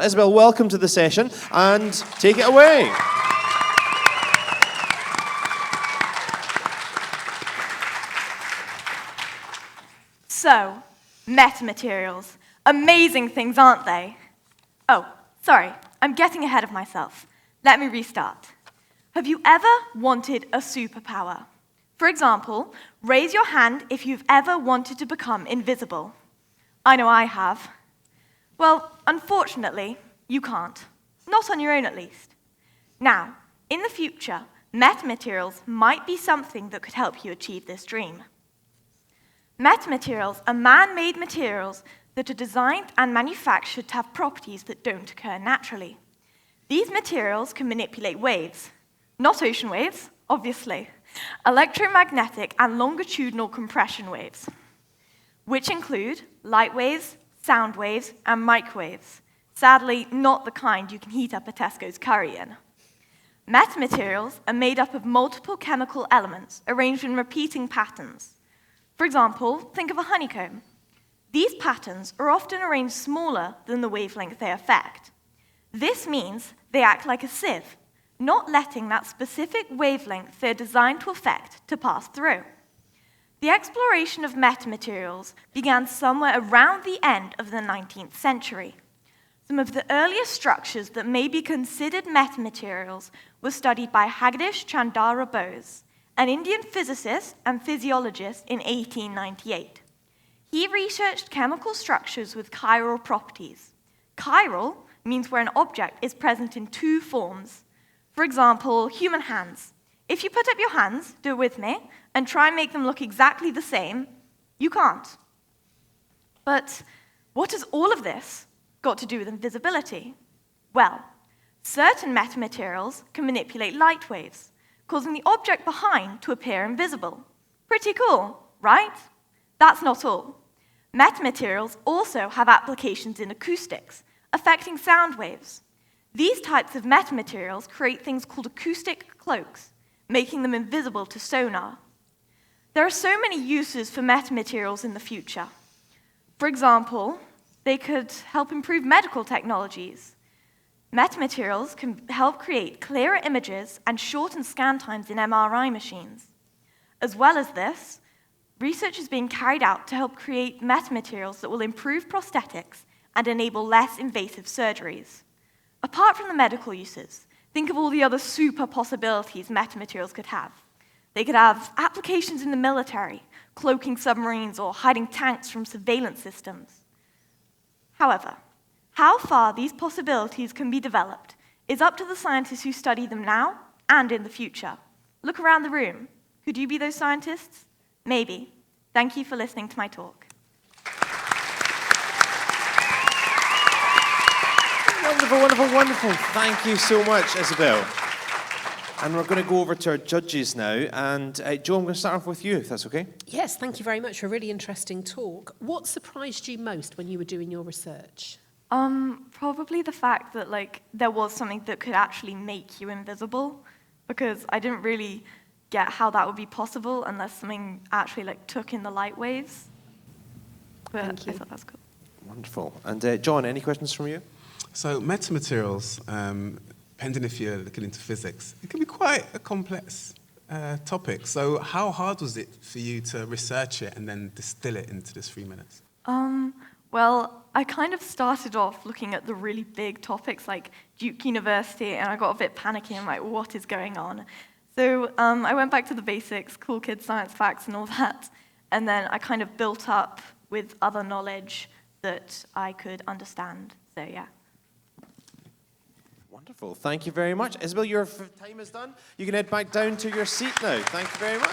Isobel, welcome to the session, and take it away. So, metamaterials. Amazing things, aren't they? Oh, sorry, I'm getting ahead of myself. Let me restart. Have you ever wanted a superpower? For example, raise your hand if you've ever wanted to become invisible. I know I have. Well, unfortunately, you can't. Not on your own, at least. Now, in the future, metamaterials might be something that could help you achieve this dream. Metamaterials are man-made materials that are designed and manufactured to have properties that don't occur naturally. These materials can manipulate waves. Not ocean waves, obviously. Electromagnetic and longitudinal compression waves, which include light waves, sound waves, and microwaves. Sadly, not the kind you can heat up a Tesco's curry in. Metamaterials are made up of multiple chemical elements arranged in repeating patterns. For example, think of a honeycomb. These patterns are often arranged smaller than the wavelength they affect. This means they act like a sieve, not letting that specific wavelength they're designed to affect to pass through. The exploration of metamaterials began somewhere around the end of the 19th century. Some of the earliest structures that may be considered metamaterials were studied by Hawkridge Chandra Bose, an Indian physicist and physiologist in 1898. He researched chemical structures with chiral properties. Chiral means where an object is present in two forms. For example, human hands. If you put up your hands, do it with me, and try and make them look exactly the same, you can't. But what has all of this got to do with invisibility? Well, certain metamaterials can manipulate light waves, causing the object behind to appear invisible. Pretty cool, right? That's not all. Metamaterials also have applications in acoustics, affecting sound waves. These types of metamaterials create things called acoustic cloaks, making them invisible to sonar. There are so many uses for metamaterials in the future. For example, they could help improve medical technologies. Metamaterials can help create clearer images and shorten scan times in MRI machines. As well as this, research is being carried out to help create metamaterials that will improve prosthetics and enable less invasive surgeries. Apart from the medical uses, think of all the other super possibilities metamaterials could have. They could have applications in the military, cloaking submarines or hiding tanks from surveillance systems. However, how far these possibilities can be developed is up to the scientists who study them now and in the future. Look around the room. Could you be those scientists? Maybe. Thank you for listening to my talk. Wonderful, wonderful, wonderful. Thank you so much, Isobel. And we're going to go over to our judges now. And Joe, I'm going to start off with you, if that's okay. Yes, thank you very much for a really interesting talk. What surprised you most when you were doing your research? Probably the fact that there was something that could actually make you invisible, because I didn't really get how that would be possible unless something actually took in the light waves. But Thank you. I thought that was cool. Wonderful. And John, any questions from you? So metamaterials, depending if you're looking into physics, it can be quite a complex topic. So how hard was it for you to research it and then distill it into this 3 minutes? Well, I kind of started off looking at the really big topics like Duke University, and I got a bit panicky. I'm like, what is going on? So I went back to the basics, cool kids, science facts, and all that, and then I kind of built up with other knowledge that I could understand. So yeah. Wonderful. Thank you very much. Isobel, your time is done. You can head back down to your seat now. Thank you very much.